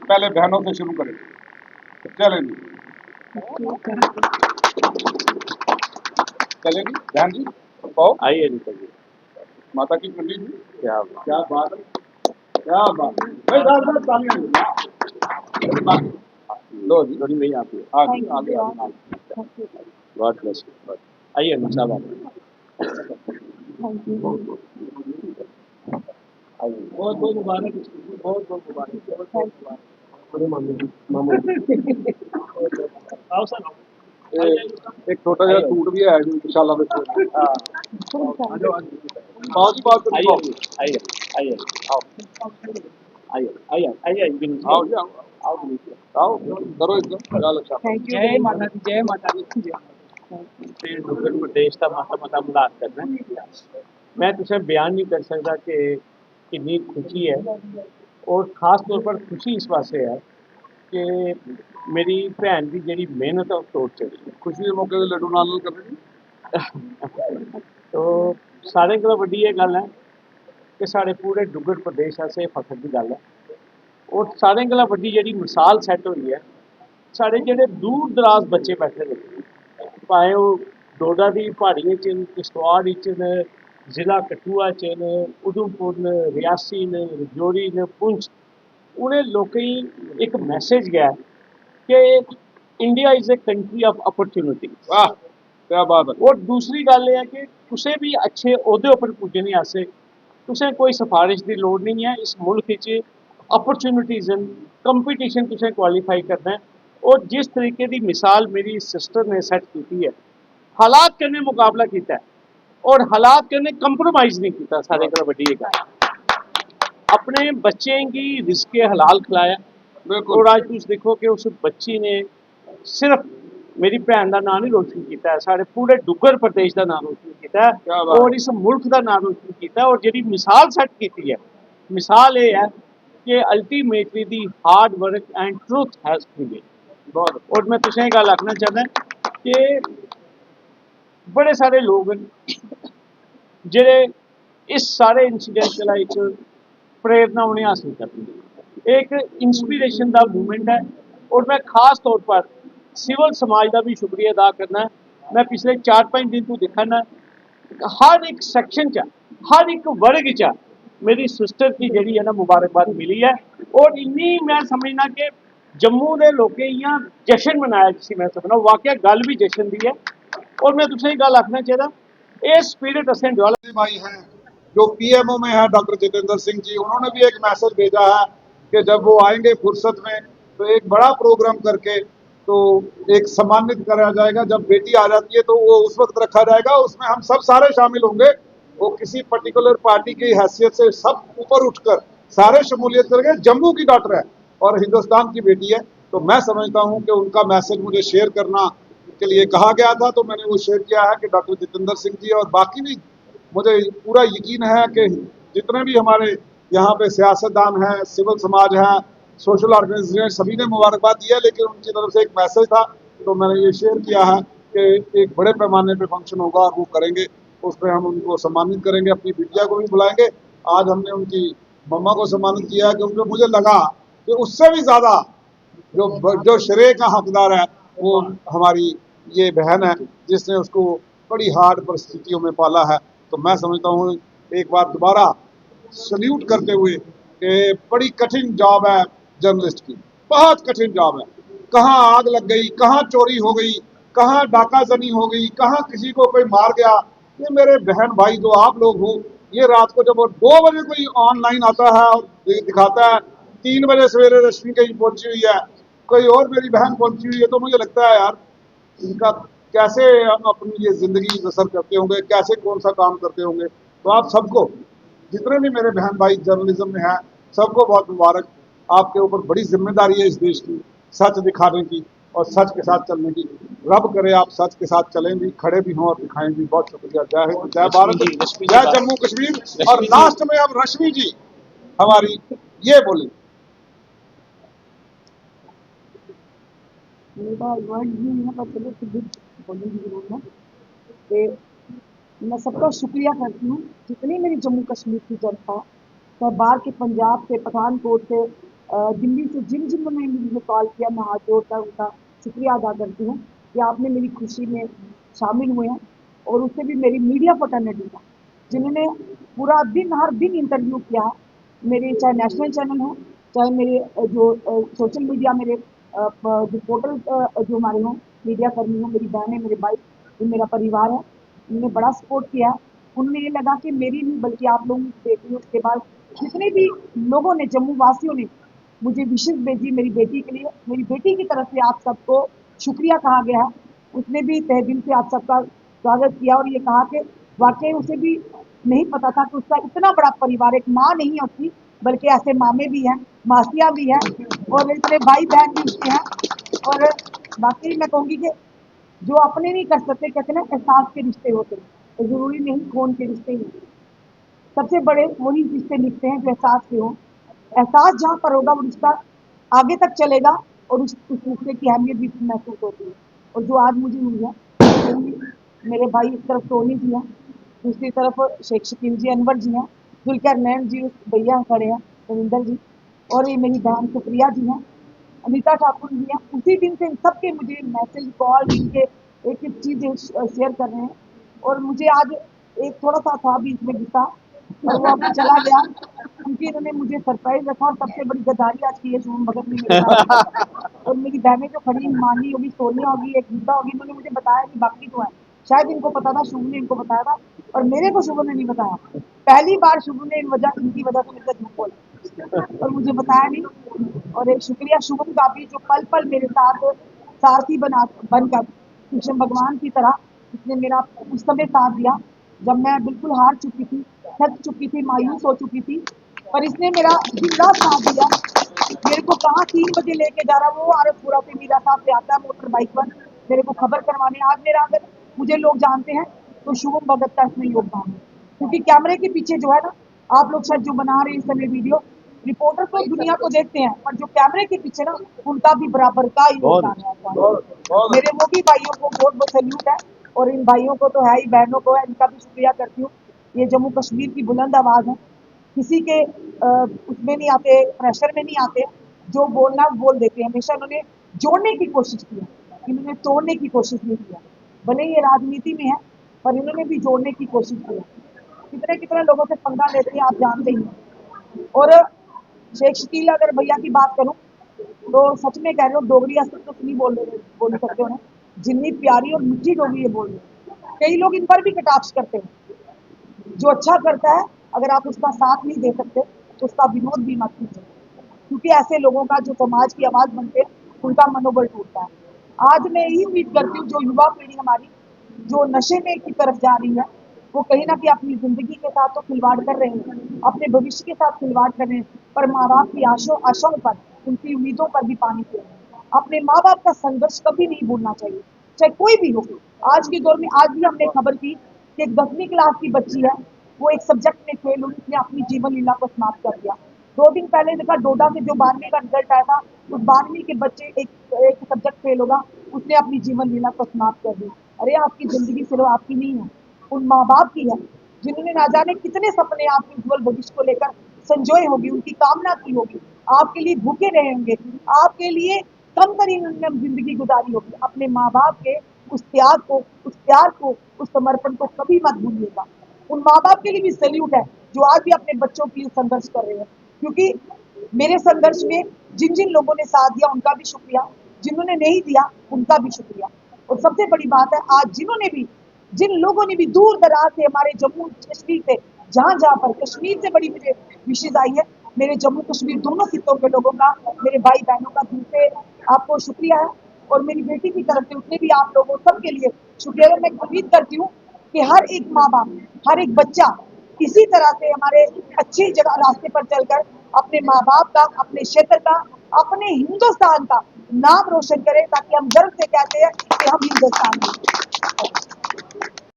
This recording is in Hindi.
पहले बहनों से शुरू करें। चलेंगे चलेंगी बहन जी, कहो आइए निकलिए। माता की कुंडी जी। क्या बात है, क्या बात है भाई, साथ तालियां लो जी। धोनी भाई आप हाँ जी, आगे आगे। God bless you. आइए साहब आप बहुत बहुत मुबारक, बहुत बहुत मुबारक। आओ सर। एक छोटा जहा सूट भी है जो इंशाल्लाह में बहुत ही बात करो। आइए आइए आओ आइए आइए आइए आओ जी, आओ करो एकदम। जय माता दी, जय माता दी। डुग्गर प्रदेश का माता मता मुलाक करना मैं तुझे बयान नहीं कर सकता कि कितनी खुशी है, और ख़ास तौर पर खुशी इस वास्ते है कि मेरी भैन की जी मेहनत है तोड़ चली। खुशी के मौके पर लड्डू नाल कर तो सारे कोला वड्डी ये गल है कि साढ़े पूरे डुग्गर प्रदेश आसे फखर की गल है, और सारे कोला वड्डी जी मिसाल सैट हुई है साढ़े जेह्ड़े दूर दराज बच्चे बैठे दे, भाएं वो डोडा दी प्हाड़ियें च न, किश्तवाड़ च न, जिला कठुआ च न, उधमपुर न, रियासी न, रजौरी न, पुंछ, उ'नें लोकें गी इक मैसेज गया कि India is a country of opportunity. वाह क्या बात है। और दूसरी गल एह् है कि तुसें भी अच्छे ओह्दे उप्पर पुज्जने आस्तै तुसें कोई सिफारिश की लोड़ नहीं है। इस मुल्क च अपॉर्चुनिटीज़ न, कंपीटिशन तुसें क्वालीफाई करना है, और जिस तरीके की मिसाल मेरी सिस्टर ने सैट की है, हालात कन्नै मुकाबला किया है और हालात कन्नै कंप्रोमाइज़ नहीं किया। सारे कोला वड्डी गल अपने बच्चें की रिज़्क़े हलाल खिलाया, और अज तुम देखो कि उस बच्ची ने सिर्फ मेरी भैन का नाम नहीं रोशन किया है, साढ़े पूरे डुग्गर प्रदेश का नाम रोशन किया है, और इस मुल्क का नाम रोशन किया है। और जी मिसाल सैट की है, मिसाल ये है कि ultimately the hard work and truth has prevailed. और मैं तुसें गल आखना चाहना कि बड़े सारे लोग जेह्ड़े इस सारे इंसीडेंट प्रेरणा उन्हें हासिल करनी, एक इंस्पीरेशन का मूवमेंट है। और मैं खास तौर पर सिविल समाज का भी शुक्रिया अदा करना है। मैं पिछले 4-5 दिन तो दिखा ना हर एक सैक्शन च, हर एक वर्ग च मेरी सिस्टर की जी है ना मुबारकबाद मिली है, और इन्नी मैं समझना कि जम्मू के लोगों इं जश्न मनाया जिसी मैं समझना वाकई गल भी जश्न की है। और मैं तुसें गल आखना चाहिए ये स्पिरिट असें डेवलप भाई हैं जो पीएमओ में है डॉक्टर जितेंद्र सिंह जी, उन्होंने भी एक मैसेज भेजा है कि जब वो आएंगे फुर्सत में तो एक बड़ा प्रोग्राम करके तो एक सम्मानित करा जाएगा। जब बेटी आ जाती है तो वो उस वक्त रखा जाएगा, उसमें हम सब सारे शामिल होंगे। वो किसी पर्टिकुलर पार्टी की हैसियत से सब ऊपर उठकर सारे शमूलियत करेंगे। जम्मू की डॉक्टर है और हिंदुस्तान की बेटी है, तो मैं समझता हूँ कि उनका मैसेज मुझे शेयर करना के लिए कहा गया था, तो मैंने वो शेयर किया है कि डॉक्टर जितेंद्र सिंह जी और बाकी भी, मुझे पूरा यकीन है कि जितने भी हमारे यहाँ पे सियासतदान हैं, सिविल समाज है, सोशल ऑर्गेनाइजेशन, सभी ने मुबारकबाद दी है, लेकिन उनकी तरफ से एक मैसेज था तो मैंने ये शेयर किया है कि एक बड़े पैमाने पे फंक्शन होगा और वो करेंगे, उस पर हम उनको सम्मानित करेंगे, अपनी बिटिया को भी बुलाएंगे। आज हमने उनकी मम्मा को सम्मानित किया है क्योंकि मुझे लगा कि उससे भी ज़्यादा जो श्रेय का हकदार है वो हमारी ये बहन है जिसने उसको बड़ी हार्ड परिस्थितियों में पाला है। तो मैं समझता हूँ एक बार दोबारा सल्यूट करते हुए कि बड़ी कठिन जॉब है जर्नलिस्ट की, बहुत कठिन जॉब है। कहाँ आग लग गई, कहाँ चोरी हो गई, कहाँ डाकाजनी हो गई, कहाँ किसी को कोई मार गया। ये मेरे बहन भाई जो आप लोग हो, ये रात को जब 2 बजे कोई ऑनलाइन आता है और दिखाता है 3 बजे सवेरे रश्मि कहीं पहुंची हुई है, कोई और मेरी बहन पहुंची हुई है, तो मुझे लगता है यार इनका कैसे अपनी ये जिंदगी बसर करते होंगे, कैसे कौन सा काम करते होंगे। तो आप सबको, जितने भी मेरे बहन भाई जर्नलिज्म में हैं, सबको बहुत मुबारक। आपके ऊपर बड़ी जिम्मेदारी है इस देश की, सच दिखाने की और सच के साथ चलने की। रब करे आप सच के साथ चलें भी, खड़े भी हों और दिखाएं भी। बहुत शुक्रिया। जय हिंद, जय भारत, जय जम्मू कश्मीर। और लास्ट में अब रश्मि जी हमारी ये बोली। मेरा वर्ड ही नहीं है, पर चलो फिर भी बोलूँगी जरूर मैं सबका शुक्रिया करती हूँ जितनी मेरी जम्मू कश्मीर की जनता, चाहे बाहर के पंजाब से, पठानकोट से, दिल्ली से जिन जिन्होंने मुझे कॉल किया, मैं हाथ जोड़कर उनका शुक्रिया अदा करती हूँ कि आपने मेरी खुशी में शामिल हुए हैं। और उससे भी मेरी मीडिया फर्टर्निटी का, जिन्होंने पूरा दिन हर दिन इंटरव्यू किया, मेरे चाहे नेशनल चैनल हो, चाहे मेरे जो सोशल मीडिया मेरे जो पोर्टल जो हमारे हों, मीडिया कर्मी हो, मेरी बहनें, मेरे भाई, जो मेरा परिवार है, उन्होंने बड़ा सपोर्ट किया है। उन्हें ये लगा कि मेरी नहीं बल्कि आप लोगों की बेटी है। उसके बाद जितने भी लोगों ने, जम्मू वासियों ने मुझे विशेष भेजी मेरी बेटी के लिए, मेरी बेटी की तरफ से आप सबको शुक्रिया कहा गया है। उसने भी तहे दिल से आप सबका स्वागत किया और ये कहा कि वाकई उसे भी नहीं पता था कि उसका इतना बड़ा परिवार, एक माँ नहीं होती बल्कि ऐसे मामे भी हैं, मासियाँ भी हैं और इतने भाई बहन भी उसके हैं। और बाकी मैं कहूँगी कि जो अपने नहीं कर सकते, कहते हैं ना एहसास के रिश्ते होते हैं, तो जरूरी नहीं खून के रिश्ते ही होते। सबसे बड़े वही रिश्ते निकलते हैं जो एहसास के हों। एहसास जहाँ पर होगा वो रिश्ता आगे तक चलेगा और उस रिश्ते की अहमियत भी महसूस होती है। और जो आज मुझे हुई है, मेरे भाई एक तरफ टोनी जी हैं, दूसरी तरफ शेख शकील जी, अनवर जी हैं, जुल्करनैन जी, भैया खड़े हैं, रविंदर जी, और ये मेरी बहन सुप्रिया जी हैं, अनीता ठाकुर जी हैं। उसी दिन से इन सबके मुझे मैसेज, कॉल, इनके एक एक चीज़ शेयर कर रहे हैं। और मुझे आज एक थोड़ा-सा था बीच में गुस्सा, और वो अब चला गया क्योंकि इन्होंने मुझे सरप्राइज़ रखा और सबसे बड़ी गद्दारी आज की है शुभम भगत ने मेरे साथ। और मेरी बहनें जो खड़ी, मानी होगी, सोनिया होगी, एक गीता होगी, इन्होंने मुझे बताया कि बाकी तो है। शायद इनको पता था, शुभम ने इनको बताया था और मेरे को शुभम ने नहीं बताया। पहली बार शुभम ने इनकी वजह से मेरे साथ झूठ बोला और मुझे बताया नहीं। और एक शुक्रिया शुभम का भी, जो पल-पल मेरे साथ सारथी बनकर कृष्ण भगवान की तरह उसने मेरा उस समय साथ दिया जब मैं बिल्कुल हार चुकी थी, थक चुकी थी, मायूस हो चुकी थी। पर इसने मेरा जिंदा साथ दिया। मेरे को कहाँ 3 बजे लेके जा रहा, वो आरसपुरा से मीरा साहब से आता है मोटर बाइक पर मेरे को खबर करवाने। आज मेरा, अगर मुझे लोग जानते हैं तो शुभम भगत का इसमें योगदान है, क्योंकि कैमरे के पीछे जो है ना, आप लोग शायद जो बना रहे हैं इस समय वीडियो, रिपोर्टर तो दुनिया को देखते हैं, पर जो कैमरे के पीछे ना, उनका भी बराबर का योगदान है। मेरे वो भी भाइयों को बहुत बहुत सैल्यूट है। और इन भाइयों को तो है ही, बहनों को है, इनका भी शुक्रिया करती हूँ। ये जम्मू कश्मीर की बुलंद आवाज़ है, किसी के उसमें नहीं आते, प्रेशर में नहीं आते, जो बोलना बोल देते हैं। हमेशा उन्होंने जोड़ने की कोशिश की है, इन्होंने तोड़ने की कोशिश नहीं किया। भले ये राजनीति में है, पर इन्होंने भी जोड़ने की कोशिश की है। कितने कितने लोगों से पंगा लेते हैं, आप जानते ही हैं। और शेख शकील, अगर भैया की बात करूं तो सच में कह रहे हो, डोगरी असर तो नहीं बोल सकते हो ना, जितनी प्यारी और मीठी डोगरी ये बोल रहे हैं। कई लोग इन पर भी कटाक्ष करते हैं। जो अच्छा करता है, अगर आप उसका साथ नहीं दे सकते तो उसका विरोध भी मत कीजिए, क्योंकि ऐसे लोगों का जो समाज की आवाज बनते हैं, उनका मनोबल टूटता है। आज मैं यही उम्मीद करती हूँ, जो युवा पीढ़ी हमारी जो नशे में की तरफ जा रही है, वो कहीं ना कहीं अपनी जिंदगी के साथ तो खिलवाड़ कर रहे हैं, अपने भविष्य के साथ खिलवाड़ कर रहे हैं, पर माँ बाप की आशाओं पर, उनकी उम्मीदों पर भी पानी फेर रहे हैं। अपने माँ बाप का संघर्ष कभी नहीं भूलना चाहिए, चाहे कोई भी हो। आज के दौर में, आज भी हमने खबर की कि एक 10वीं क्लास की बच्ची है, वो एक सब्जेक्ट में फेल हुई, उसने अपनी जीवन लीला को समाप्त कर दिया। 2 दिन पहले देखा, डोडा से जो 12वीं का रिजल्ट आया था, उस 12वीं के बच्चे एक सब्जेक्ट फेल होगा, उसने अपनी जीवन लीला को समाप्त कर दी। अरे आपकी जिंदगी सिर्फ आपकी नहीं है, उन माँ बाप की है, जिन्होंने ना जाने कितने सपने आपके उज्जवल भविष्य को लेकर संजोए होगी, उनकी कामना की होगी, आपके लिए भूखे रहे होंगे, आपके लिए कम तरीन उन्होंने जिंदगी गुजारी होगी। अपने माँ बाप के उस त्याग को, उस प्यार को, उस समर्पण को कभी मत भूलिएगा। उन माँ बाप के लिए भी सैल्यूट है जो आज भी अपने बच्चों के लिए संघर्ष कर रहे हैं, क्योंकि मेरे संघर्ष में जिन जिन लोगों ने साथ दिया उनका भी शुक्रिया, जिन्होंने नहीं दिया उनका भी शुक्रिया। और सबसे बड़ी बात है, आज जिन लोगों ने भी दूर दराज से, हमारे जम्मू कश्मीर से, जहां जहां पर कश्मीर से बड़ी मुझे विशेष आई है, मेरे जम्मू कश्मीर दोनों खित्तों के लोगों का, मेरे भाई बहनों का दिल से आपको शुक्रिया है। और मेरी बेटी की तरफ से उसने भी आप लोगों सबके लिए शुक्रिया। मैं उम्मीद करती हूँ कि हर एक माँ बाप, हर एक बच्चा इसी तरह से हमारे अच्छी जगह रास्ते पर चलकर अपने माँ बाप का, अपने क्षेत्र का, अपने हिंदुस्तान का नाम रोशन करे, ताकि हम गर्व से कहते हैं कि हम हिंदुस्तान में हैं।